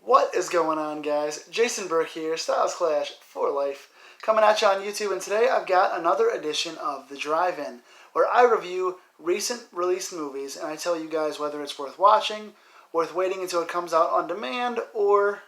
What is going on, guys? Jason Burke here, Styles Clash for Life, coming at you on YouTube, and today I've got another edition of The Drive-In, where I review recent released movies, and I tell you guys whether it's worth watching, worth waiting until it comes out on demand, or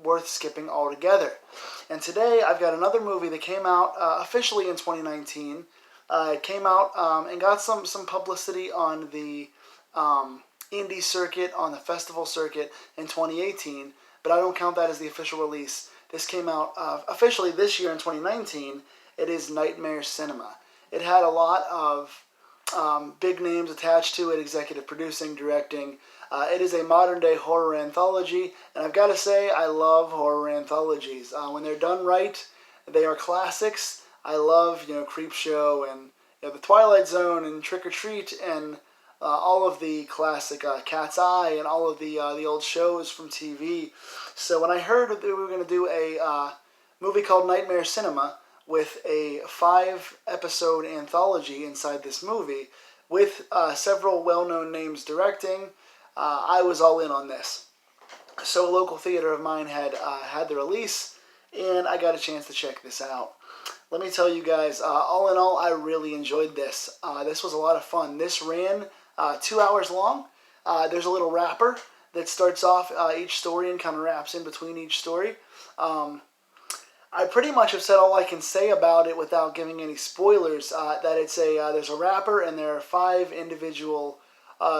worth skipping altogether. And today I've got another movie that came out officially in 2019. It came out and got some publicity on the indie circuit, on the festival circuit in 2018, but I don't count that as the official release. This came out officially this year in 2019. It is Nightmare Cinema. It had a lot of big names attached to it, executive producing, directing. It is a modern-day horror anthology, and I've got to say, I love horror anthologies. When they're done right, they are classics. I love, Creepshow and The Twilight Zone and Trick or Treat and all of the classic Cat's Eye and all of the old shows from TV. So when I heard that we were going to do a movie called Nightmare Cinema with a 5-episode anthology inside this movie with several well-known names directing, I was all in on this. So a local theater of mine had the release, and I got a chance to check this out. Let me tell you guys, all in all, I really enjoyed this. This was a lot of fun. This ran 2 hours long. There's a little wrapper that starts off each story and kind of wraps in between each story. I pretty much have said all I can say about it without giving any spoilers. That it's there's a wrapper and there are 5 individual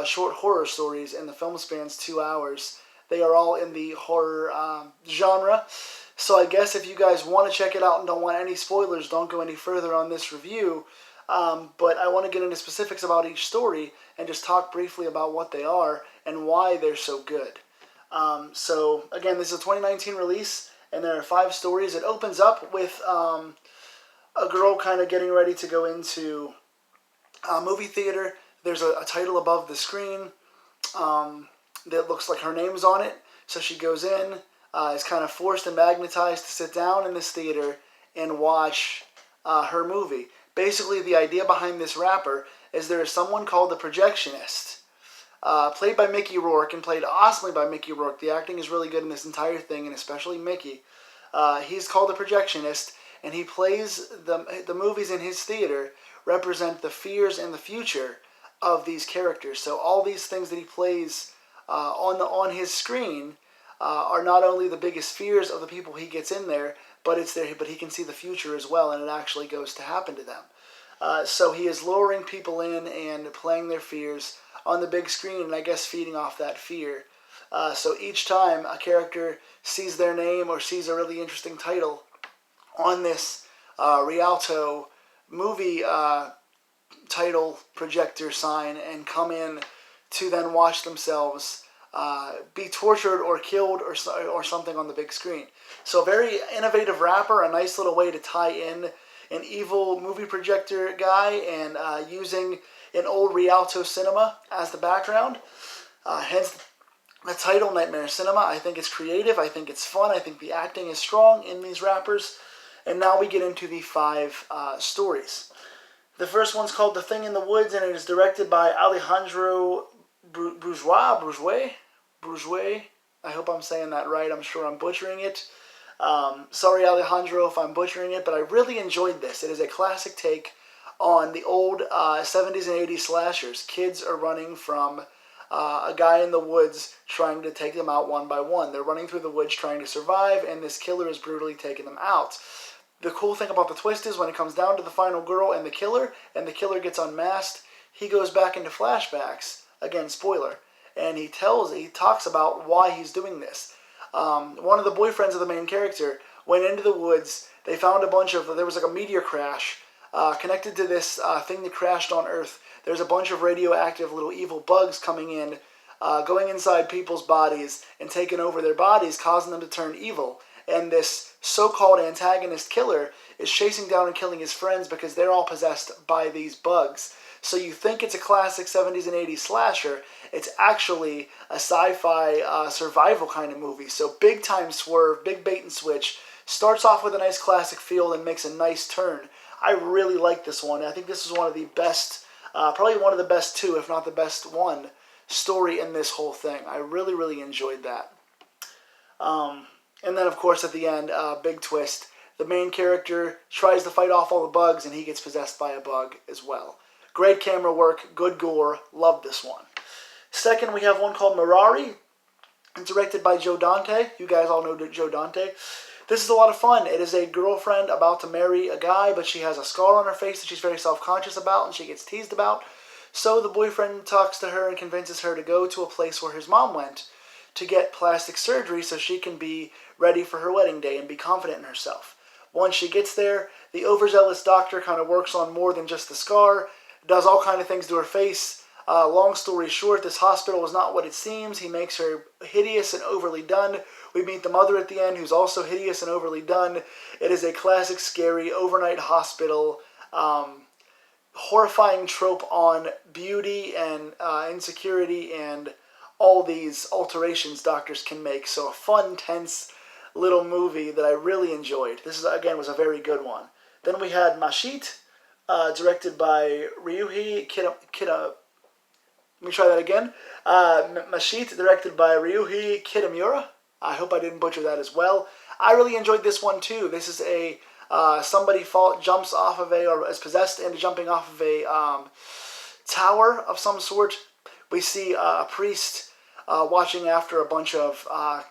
short horror stories, and the film spans 2 hours. They are all in the horror genre. So I guess if you guys want to check it out and don't want any spoilers, don't go any further on this review. But I want to get into specifics about each story and just talk briefly about what they are and why they're so good. So again, this is a 2019 release, and there are 5 stories. It opens up with a girl kind of getting ready to go into a movie theater. There's a title above the screen that looks like her name's on it. So she goes in, is kind of forced and magnetized to sit down in this theater and watch her movie. Basically, the idea behind this wrapper is there is someone called the Projectionist, played by Mickey Rourke, and played awesomely by Mickey Rourke. The acting is really good in this entire thing, and especially Mickey. He's called the Projectionist, and he plays the movies in his theater represent the fears and the future of these characters. So all these things that he plays on his screen are not only the biggest fears of the people he gets in there, but he can see the future as well, and it actually goes to happen to them. So he is luring people in and playing their fears on the big screen, and I guess feeding off that fear. So each time a character sees their name or sees a really interesting title on this Rialto movie title projector sign and come in to then watch themselves be tortured or killed or something on the big screen. So a very innovative wrapper, a nice little way to tie in an evil movie projector guy and using an old Rialto cinema as the background. Hence the title, Nightmare Cinema. I think it's creative. I think it's fun. I think the acting is strong in these wrappers. And now we get into the 5 stories. The first one's called The Thing in the Woods, and it is directed by Alejandro Brugué. I hope I'm saying that right. I'm sure I'm butchering it. Sorry, Alejandro, if I'm butchering it, but I really enjoyed this. It is a classic take on the old 70s and 80s slashers. Kids are running from a guy in the woods trying to take them out one by one. They're running through the woods trying to survive, and this killer is brutally taking them out. The cool thing about the twist is when it comes down to the final girl and the killer gets unmasked, he goes back into flashbacks. Again, spoiler. And he talks about why he's doing this. One of the boyfriends of the main character went into the woods. They found there was like a meteor crash connected to this thing that crashed on Earth. There's a bunch of radioactive little evil bugs coming in, going inside people's bodies and taking over their bodies, causing them to turn evil. And this so-called antagonist killer is chasing down and killing his friends because they're all possessed by these bugs. So you think it's a classic 70s and 80s slasher. It's actually a sci-fi survival kind of movie. So big time swerve, big bait and switch. Starts off with a nice classic feel and makes a nice turn. I really like this one. I think this is one of the best, probably one of the best 2, if not the best one, story in this whole thing. I really, really enjoyed that. And then, of course, at the end, big twist. The main character tries to fight off all the bugs, and he gets possessed by a bug as well. Great camera work, good gore, love this one. Second, we have one called Mirari, directed by Joe Dante. You guys all know Joe Dante. This is a lot of fun. It is a girlfriend about to marry a guy, but she has a scar on her face that she's very self-conscious about, and she gets teased about. So the boyfriend talks to her and convinces her to go to a place where his mom went to get plastic surgery so she can be ready for her wedding day and be confident in herself. Once she gets there, the overzealous doctor kind of works on more than just the scar, does all kind of things to her face. Long story short, this hospital is not what it seems. He makes her hideous and overly done. We meet the mother at the end, who's also hideous and overly done. It is a classic, scary, overnight hospital, horrifying trope on beauty and insecurity and all these alterations doctors can make. So a fun, tense little movie that I really enjoyed. This, again, was a very good one. Then we had Mashit, directed by Ryuhei Kitamura. Let me try that again. Mashit, directed by Ryuhei Kitamura. I hope I didn't butcher that as well. I really enjoyed this one too. This is a somebody jumps off of or is possessed into jumping off of a tower of some sort. We see a priest watching after a bunch of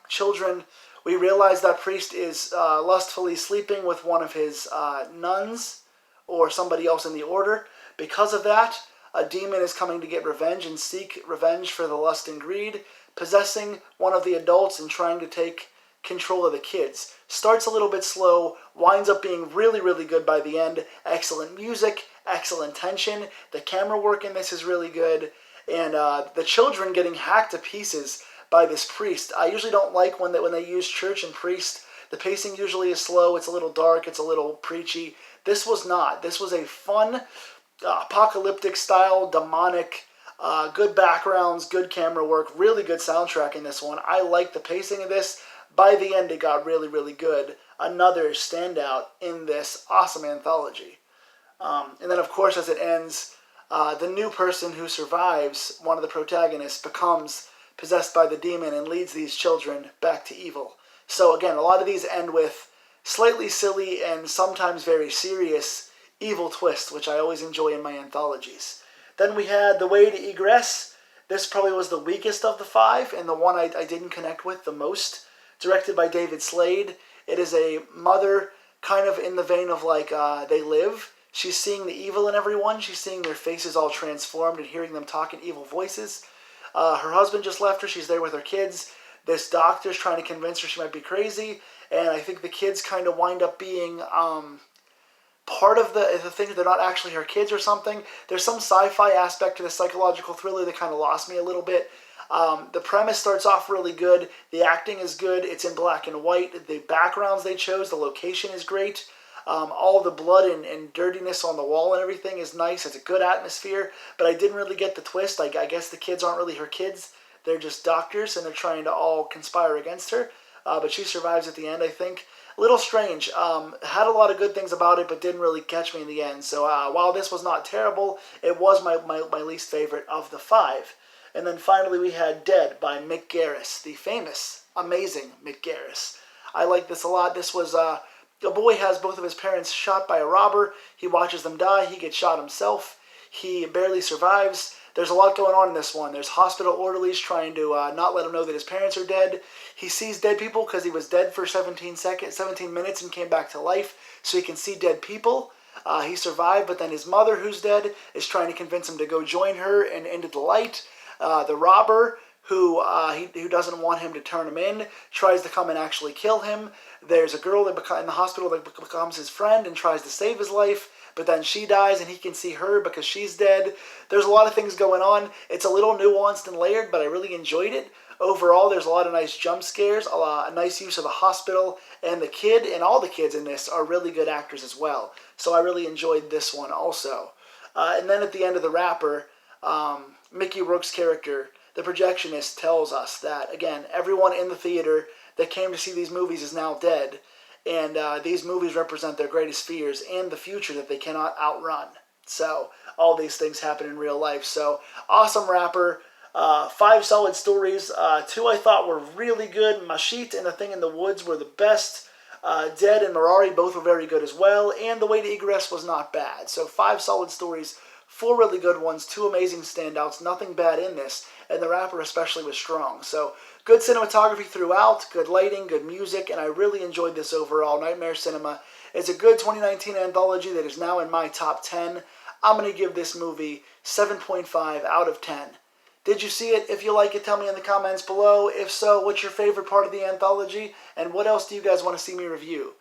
children. We realize that priest is lustfully sleeping with one of his nuns or somebody else in the order. Because of that, a demon is coming to get revenge and seek revenge for the lust and greed, possessing one of the adults and trying to take control of the kids. Starts a little bit slow, winds up being really, really good by the end. Excellent music, excellent tension. The camera work in this is really good. And the children getting hacked to pieces by this priest. I usually don't like when they use church and priest. The pacing usually is slow, it's a little dark, it's a little preachy. This was not. This was a fun, apocalyptic style, demonic, good backgrounds, good camera work, really good soundtrack in this one. I like the pacing of this. By the end, it got really, really good. Another standout in this awesome anthology. And then, of course, as it ends, the new person who survives, one of the protagonists, becomes possessed by the demon and leads these children back to evil. So again, a lot of these end with slightly silly and sometimes very serious evil twists, which I always enjoy in my anthologies. Then we had The Way to Egress. This probably was the weakest of the five and the one I didn't connect with the most. Directed by David Slade. It is a mother kind of in the vein of like They Live. She's seeing the evil in everyone. She's seeing their faces all transformed and hearing them talk in evil voices. Her husband just left her. She's there with her kids. This doctor's trying to convince her she might be crazy. And I think the kids kind of wind up being part of the thing. They're not actually her kids or something. There's some sci-fi aspect to the psychological thriller that kind of lost me a little bit. The premise starts off really good. The acting is good. It's in black and white. The backgrounds they chose, the location is great. All the blood and dirtiness on the wall and everything is nice. It's a good atmosphere, but I didn't really get the twist. I guess the kids aren't really her kids. They're just doctors, and they're trying to all conspire against her. But she survives at the end, I think. A little strange. Had a lot of good things about it, but didn't really catch me in the end. So while this was not terrible, it was my least favorite of the five. And then finally we had Dead by Mick Garris, the famous, amazing Mick Garris. I like this a lot. This was... a boy has both of his parents shot by a robber. He watches them die. He gets shot himself. He barely survives. There's a lot going on in this one. There's hospital orderlies trying to not let him know that his parents are dead. He sees dead people because he was dead for 17 minutes and came back to life, so he can see dead people. He survived, but then his mother, who's dead, is trying to convince him to go join her and into the light. The robber, who doesn't want him to turn him in, tries to come and actually kill him. There's a girl in the hospital that becomes his friend and tries to save his life, but then she dies and he can see her because she's dead. There's a lot of things going on. It's a little nuanced and layered, but I really enjoyed it. Overall, there's a lot of nice jump scares, a nice use of the hospital, and the kid and all the kids in this are really good actors as well. So I really enjoyed this one also. And then at the end of the wrapper, Mickey Rourke's character, the projectionist, tells us that, again, everyone in the theater that came to see these movies is now dead, and these movies represent their greatest fears and the future that they cannot outrun. So all these things happen in real life. So awesome wrapper. 5 solid stories. 2 I thought were really good. Mashit and The Thing in the Woods were the best. Dead and Mirari both were very good as well. And The Way to Egress was not bad. So 5 solid stories, 4 really good ones, 2 amazing standouts, nothing bad in this. And the rapper especially was strong. So good cinematography throughout, good lighting, good music, and I really enjoyed this overall. Nightmare Cinema is a good 2019 anthology that is now in my top 10. I'm going to give this movie 7.5 out of 10. Did you see it? If you like it, tell me in the comments below. If so, what's your favorite part of the anthology? And what else do you guys want to see me review?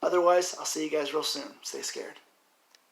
Otherwise, I'll see you guys real soon. Stay scared.